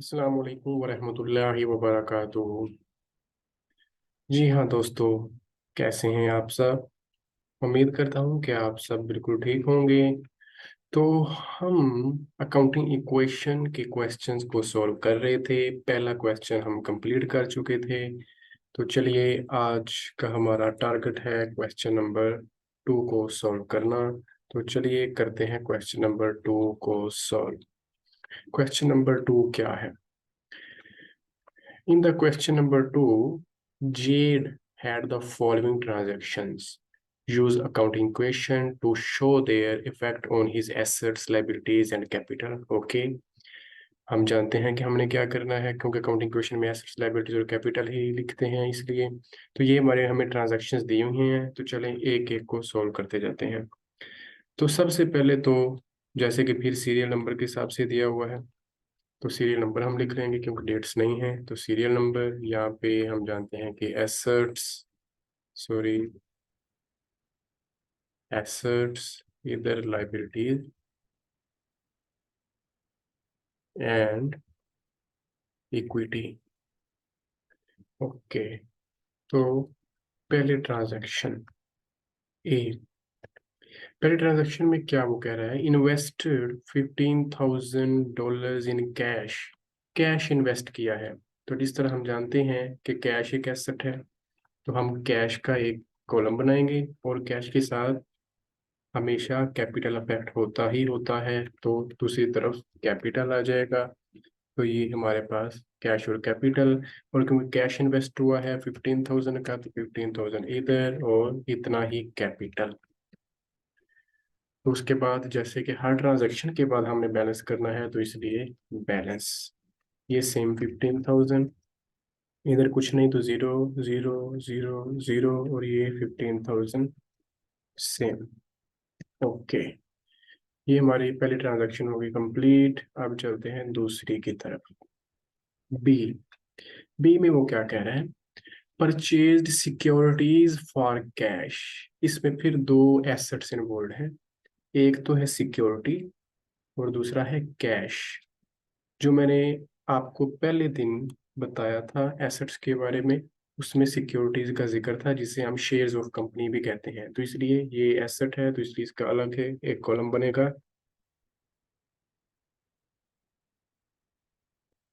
अस्सलाम वालेकुम वरहमतुल्लाहि वबरकातुहू। जी हाँ दोस्तों, कैसे हैं आप सब। उम्मीद करता हूँ कि आप सब बिल्कुल ठीक होंगे। तो हम अकाउंटिंग इक्वेशन के क्वेश्चंस को सॉल्व कर रहे थे। पहला क्वेश्चन हम कंप्लीट कर चुके थे। तो चलिए, आज का हमारा टारगेट है क्वेश्चन नंबर 2 को सॉल्व करना। तो चलिए करते हैं क्वेश्चन नंबर 2 को सॉल्व। क्वेश्चन नंबर 2 क्या है? In the question number 2, Jade had the following transactions. Use accounting equation to show their effect on his assets, liabilities and capital. Okay. हम जानते हैं कि हमने क्या करना है, क्योंकि अकाउंटिंग इक्वेशन में एसेट्स, लायबिलिटीज और कैपिटल ही लिखते हैं, इसलिए तो ये हमारे हमें ट्रांजैक्शंस दी हुई हैं। तो चलें एक एक को सॉल्व करते जाते हैं। तो सबसे पहले तो जैसे कि फिर सीरियल नंबर के हिसाब से दिया हुआ है, तो सीरियल नंबर हम लिख लेंगे क्योंकि डेट्स नहीं है। तो सीरियल नंबर यहाँ पे हम जानते हैं कि एसेट्स इधर लाइबिलिटीज एंड इक्विटी। ओके। तो पहले ट्रांजैक्शन ए, पहले ट्रांजैक्शन में क्या वो कह रहा है, invested $15,000 in cash. Cash invest किया है। तो जिस तरह हम जानते हैं कि कैश एक एसेट है, तो हम कैश का एक कॉलम बनाएंगे और कैश के साथ हमेशा कैपिटल अफेक्ट होता ही होता है, तो दूसरी तरफ कैपिटल आ जाएगा। तो ये हमारे पास कैश और कैपिटल, और क्योंकि कैश इन्वेस्ट हुआ है 15,000 का, तो 15,000 इधर और इतना ही कैपिटल। तो उसके बाद जैसे कि हर ट्रांजैक्शन के बाद हमने बैलेंस करना है, तो इसलिए बैलेंस ये सेम 15,000, इधर कुछ नहीं तो जीरो जीरो जीरो जीरो, और ये 15,000 सेम। ओके, ये हमारी पहली ट्रांजैक्शन होगी कंप्लीट। अब चलते हैं दूसरी की तरफ। बी, बी में वो क्या कह रहे हैं, परचेज्ड सिक्योरिटीज फॉर कैश। इसमें फिर दो एसेट्स इन्वॉल्व हैं, एक तो है सिक्योरिटी और दूसरा है कैश। जो मैंने आपको पहले दिन बताया था एसेट्स के बारे में, उसमें सिक्योरिटीज का जिक्र था, जिसे हम शेयर्स ऑफ कंपनी भी कहते हैं। तो इसलिए ये एसेट है, तो इसलिए इसका अलग है एक कॉलम बनेगा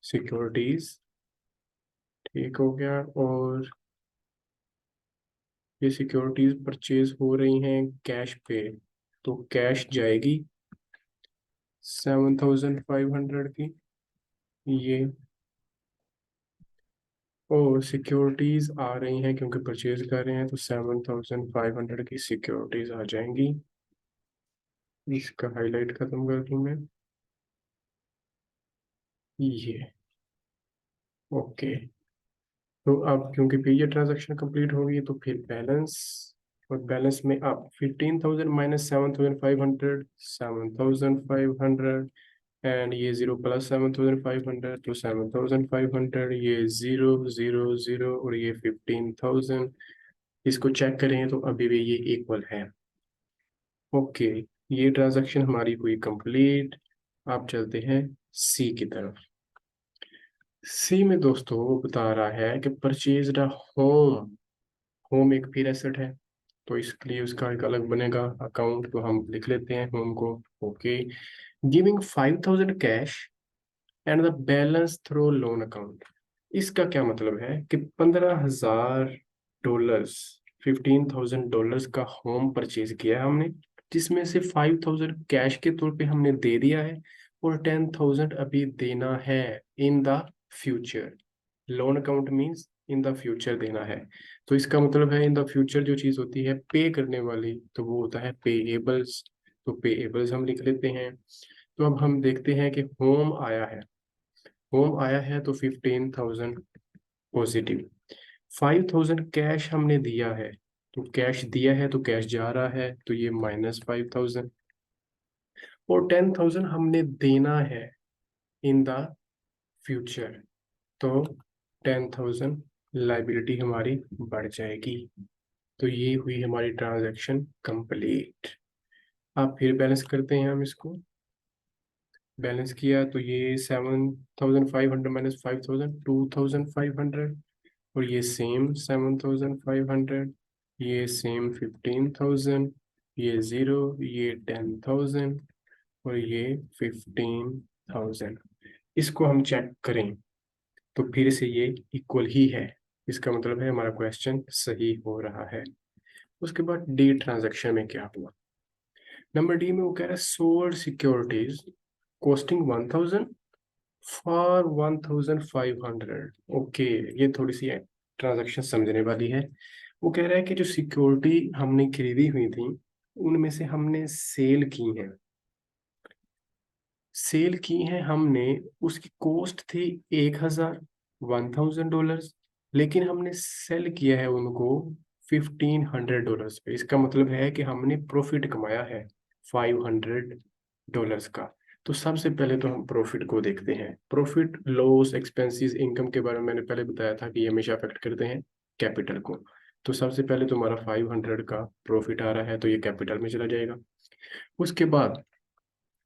सिक्योरिटीज। ठीक हो गया। और ये सिक्योरिटीज परचेज हो रही हैं कैश पे, तो कैश जाएगी 7,500 की ये, और सिक्योरिटीज आ रही हैं क्योंकि परचेज कर रहे हैं, तो 7,500 की सिक्योरिटीज आ जाएंगी। इसका हाईलाइट खत्म कर दूं मैं, ये। ओके। तो अब क्योंकि फिर ये ट्रांजैक्शन कंप्लीट हो गई, तो फिर बैलेंस, और बैलेंस में अब 15,000 माइनस 7,500, 7,500 एंड ये जीरो प्लस 7,500, तो 7,500, ये जीरो जीरो जीरो, और ये 15,000। इसको चेक करें तो अभी भी ये इक्वल है। ओके, ये ट्रांजैक्शन हमारी हुई कंप्लीट। आप चलते हैं सी की तरफ। सी में दोस्तों वो बता रहा है कि परचेज अ होम। होम एक फिर एसेट है, तो इसके लिए उसका एक अलग बनेगा अकाउंट, तो हम लिख लेते हैं होम को। Okay, giving 5,000 cash and the balance through loan account. इसका क्या मतलब है कि $15,000, $15,000 का होम परचेज किया है हमने, जिसमें से 5,000 कैश के तौर पे हमने दे दिया है, और 10,000 अभी देना है in the future. Loan account means in the future देना है। तो इसका मतलब है इन द फ्यूचर जो चीज होती है पे करने वाली, तो वो होता है पेएबल्स। तो पेएबल्स हम लिख लेते हैं। तो अब हम देखते हैं कि होम आया है, होम आया है तो 15,000 पॉजिटिव। 5,000 कैश हमने दिया है, तो कैश दिया है तो कैश जा रहा है, तो ये -5,000। और 10,000 हमने देना है इन द फ्यूचर, तो 10,000 लाइबिलिटी हमारी बढ़ जाएगी। तो ये हुई हमारी ट्रांजैक्शन कंप्लीट। आप फिर बैलेंस करते हैं हम इसको। बैलेंस किया तो ये 7,500 माइनस 5,000, 2,500, और ये सेम 7,500, ये सेम 15,000, ये 0, ये 10,000, और ये 15,000। इसको हम चेक करें तो फिर से ये इक्वल ही है, इसका मतलब है हमारा क्वेश्चन सही हो रहा है। उसके बाद डी ट्रांजैक्शन में क्या हुआ, नंबर डी में वो कह रहा है sold securities costing 1,000 for 1,500। Okay, ये थोड़ी सी ट्रांजैक्शन समझने वाली है। वो कह रहा है कि जो सिक्योरिटी हमने खरीदी हुई थी उनमें से हमने सेल की है, सेल की है हमने, उसकी कॉस्ट थी 1,000, $1,000, लेकिन हमने सेल किया है उनको $1,500 पे। इसका मतलब है कि हमने प्रॉफिट कमाया है $500 का। तो सबसे पहले तो हम प्रॉफिट को देखते हैं। प्रॉफिट, लॉस, एक्सपेंसेस, इनकम के बारे में मैंने पहले बताया था कि ये हमेशा अफेक्ट करते हैं कैपिटल को। तो सबसे पहले तो हमारा 500 का प्रॉफिट आ रहा है तो ये कैपिटल में चला जाएगा। उसके बाद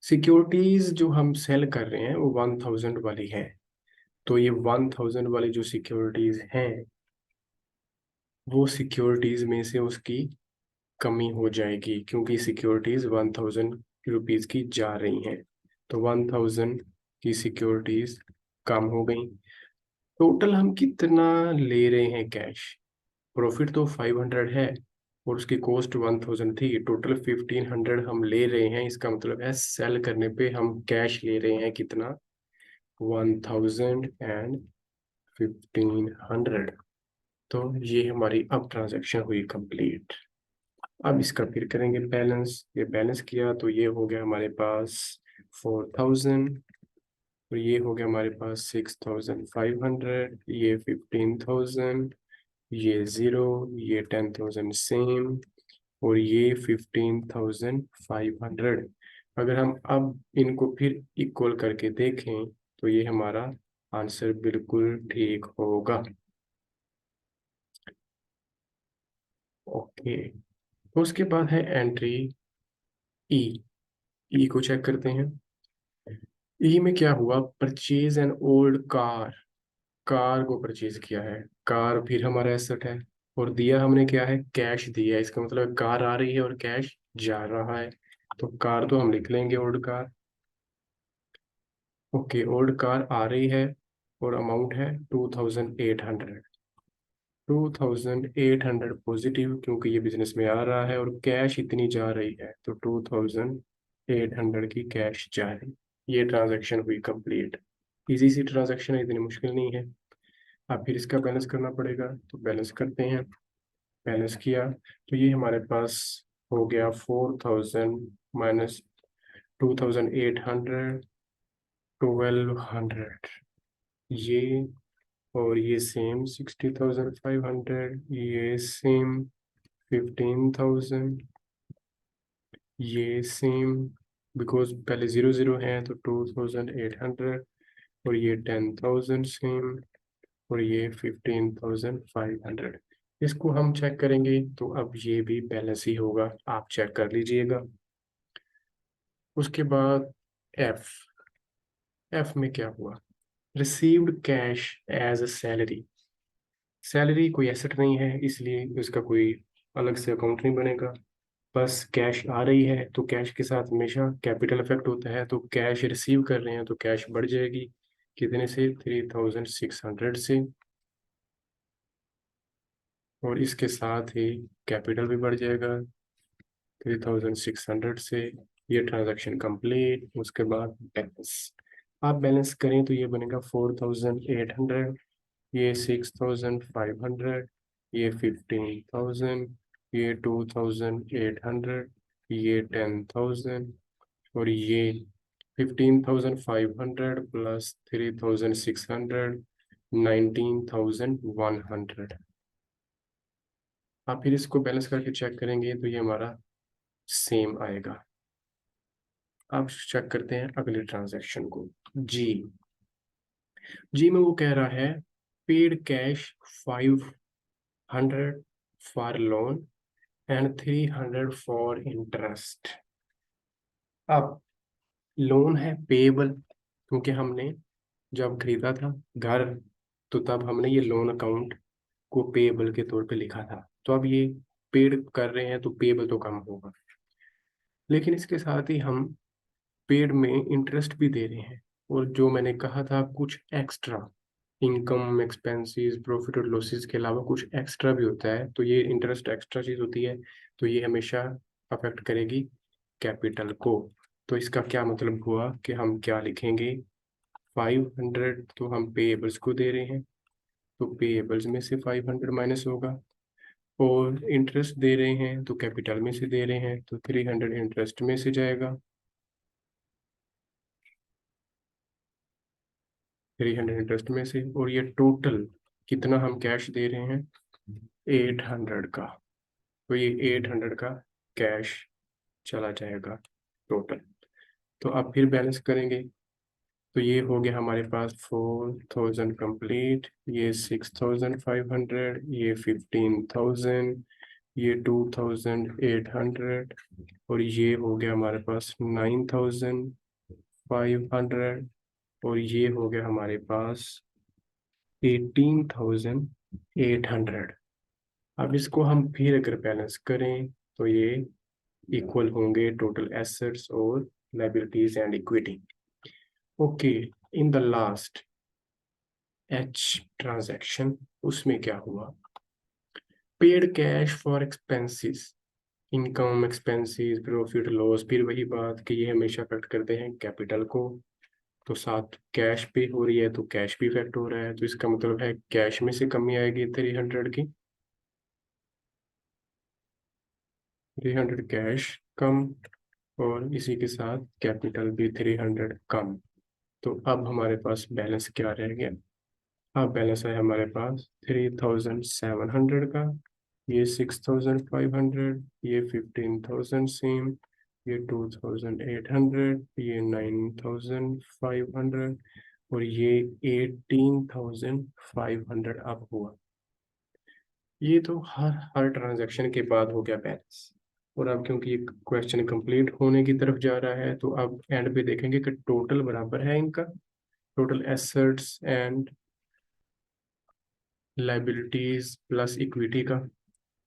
सिक्योरिटीज जो हम सेल कर रहे हैं वो 1,000 वाली है, तो ये 1,000 वाली जो सिक्योरिटीज हैं वो सिक्योरिटीज में से उसकी कमी हो जाएगी, क्योंकि सिक्योरिटीज 1,000 रुपीज की जा रही हैं। तो 1,000 की सिक्योरिटीज कम हो गई। टोटल हम कितना ले रहे हैं कैश, प्रॉफिट तो 500 है और उसकी कॉस्ट 1,000 थी, टोटल 1,500 हम ले रहे हैं। इसका मतलब है सेल करने पे हम कैश ले रहे हैं कितना, 1,01500। तो ये हमारी अब ट्रांजैक्शन हुई कंप्लीट। अब इसका फिर करेंगे बैलेंस। ये बैलेंस किया तो ये हो गया हमारे पास 4,000, और ये हो गया हमारे पास 6,500, ये 15,000, ये 0, ये 10,000 सेम, और ये 15,500। अगर हम अब इनको फिर इक्वल करके देखें तो ये हमारा आंसर बिल्कुल ठीक होगा। ओके, तो उसके बाद है एंट्री ई। ई को चेक करते हैं। ई में क्या हुआ, purchase an old car, car को परचेज किया है, कार फिर हमारा एसेट है, और दिया हमने क्या है, कैश दिया है। इसका मतलब कार आ रही है और कैश जा रहा है, तो कार तो हम लिख लेंगे old car. Okay, old car आ रही है और अमाउंट है 2,800, 2,800 पॉजिटिव, क्योंकि ये बिजनेस में आ रहा है, और कैश इतनी जा रही है तो 2,800 की कैश जा रही। ये ट्रांजैक्शन हुई कंप्लीट। इजी सी ट्रांजैक्शन है, इतनी मुश्किल नहीं है। अब फिर इसका बैलेंस करना पड़ेगा, तो बैलेंस करते हैं। बैलेंस किया तो ये हमारे पास हो गया 4,000 माइनस 2,800, 1,200, ये, और ये सेम 60,500, ये सेम 15,000, ये सेम, बिकॉज पहले 0 0 है तो 2,800, और ये 10,000 सेम, और ये 15,500। इसको हम चेक करेंगे तो अब ये भी बैलेंस ही होगा, आप चेक कर लीजिएगा। उसके बाद एफ, एफ में क्या हुआ, received cash as a salary. Salary कोई एसेट नहीं है इसलिए इसका कोई अलग से अकाउंट नहीं बनेगा। बस कैश आ रही है तो कैश के साथ हमेशा कैपिटल इफेक्ट होता है, तो कैश रिसीव कर रहे हैं तो कैश बढ़ जाएगी, कितने से, 3,600 से, और इसके साथ ही कैपिटल भी बढ़ जाएगा 3,600 से। ये ट्रांजैक्शन कंप्लीट। उसके बाद बैलेंस, आप बैलेंस करें तो ये बनेगा 4,800, ये 6,500, ये 15,000, ये 2,800, ये 10,000, और ये 15,500 प्लस 3,600, 19,100। आप फिर इसको बैलेंस करके चेक करेंगे तो ये हमारा सेम आएगा। अब चेक करते हैं अगले ट्रांजैक्शन को, जी। जी में वो कह रहा है paid cash 500 for loan and 300 for interest. अब लोन है पेएबल, क्योंकि हमने जब खरीदा था घर तो तब हमने ये लोन अकाउंट को पेएबल के तौर पे लिखा था। तो अब ये पेड कर रहे हैं तो पेएबल तो कम होगा, लेकिन इसके साथ ही हम पेड में इंटरेस्ट भी दे रहे हैं। और जो मैंने कहा था कुछ एक्स्ट्रा इनकम एक्सपेंसेस प्रॉफिट और लॉसेस के अलावा कुछ एक्स्ट्रा भी होता है, तो ये इंटरेस्ट एक्स्ट्रा चीज होती है, तो ये हमेशा अफेक्ट करेगी कैपिटल को। तो इसका क्या मतलब हुआ कि हम क्या लिखेंगे, 500 तो हम पेएबल्स को दे रहे हैं, तो पेएबल्स में से 500 माइनस होगा, और इंटरेस्ट दे रहे हैं तो कैपिटल में से दे रहे हैं, तो 300 इंटरेस्ट में से जाएगा, 300 इंटरेस्ट में से। और ये टोटल कितना हम कैश दे रहे हैं, 800 का, तो ये 800 का कैश चला जाएगा टोटल। तो अब फिर बैलेंस करेंगे, तो ये हो गया हमारे पास 4000 कंप्लीट, ये 6500, ये 15000, ये 2800, और ये हो गया हमारे पास 9500, और ये हो गया हमारे पास 18800। अब इसको हम फिर अगर बैलेंस करें तो ये इक्वल होंगे टोटल एसेट्स और liabilities and equity. Okay, in the last H transaction उसमें क्या हुआ, paid cash for expenses, income expenses profit loss, फिर वही बात कि ये हमेशा अफेक्ट करते हैं कैपिटल को। तो साथ कैश पे हो रही है तो कैश भी इफेक्ट हो रहा है, तो इसका मतलब है कैश में से कमी आएगी 300 की, 300 कैश कम, और इसी के साथ कैपिटल भी 300 कम। तो अब हमारे पास बैलेंस क्या रह गया, अब बैलेंस है हमारे पास 3700 का, ये 6500, ये 15000 सेम, ये 2800, ये 9500, और ये 18500 अब हुआ। ये तो हर ट्रांजैक्शन के बाद हो गया बैलेंस। और अब क्योंकि ये क्वेश्चन कंप्लीट होने की तरफ जा रहा है, तो अब एंड पे देखेंगे कि टोटल बराबर है इनका, total assets and liabilities plus equity का।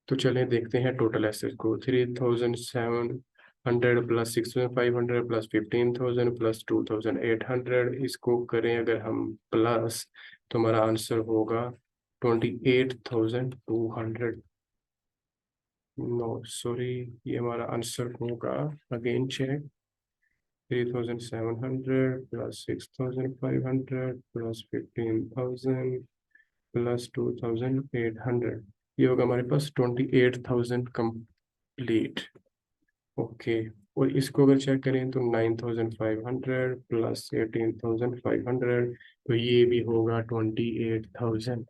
तो चलें देखते हैं टोटल एसेट्स को, 3700 प्लस 6500 प्लस 15000 प्लस 2800, इसको करें अगर हम प्लस, तो हमारा आंसर होगा 28200। नो सॉरी, ये हमारा आंसर होगा, again check, 3700 plus 6500 plus 15000 plus 2800, ये होगा हमारे पास 28000 कंप्लीट। ओके, और इसको अगर चेक करें तो 9500 प्लस 18500, तो ये भी होगा 28000।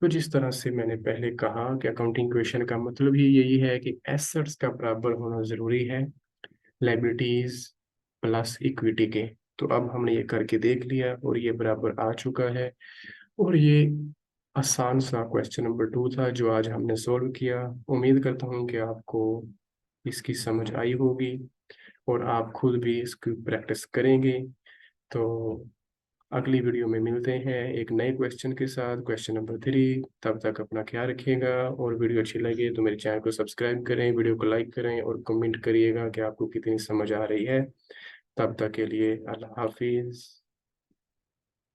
तो जिस तरह से मैंने पहले कहा कि अकाउंटिंग क्वेश्चन का मतलब ही यही है कि एसेट्स का बराबर होना जरूरी है लाइबिलिटीज प्लस इक्विटी के। तो अब हमने ये करके देख लिया और ये बराबर आ चुका है, और ये आसान सा क्वेश्चन नंबर 2 था जो आज हमने सॉल्व किया। उम्मीद करता हूँ कि आपको इसकी समझ आई होगी और आप खुद भी इसकी प्रैक्टिस करेंगे। तो अगली वीडियो में मिलते हैं एक नए क्वेश्चन के साथ, क्वेश्चन नंबर 3। तब तक अपना ख्याल रखिएगा, और वीडियो अच्छी लगे तो मेरे चैनल को सब्सक्राइब करें, वीडियो को लाइक करें और कमेंट करिएगा कि आपको कितनी समझ आ रही है। तब तक के लिए अल्लाह हाफिज़।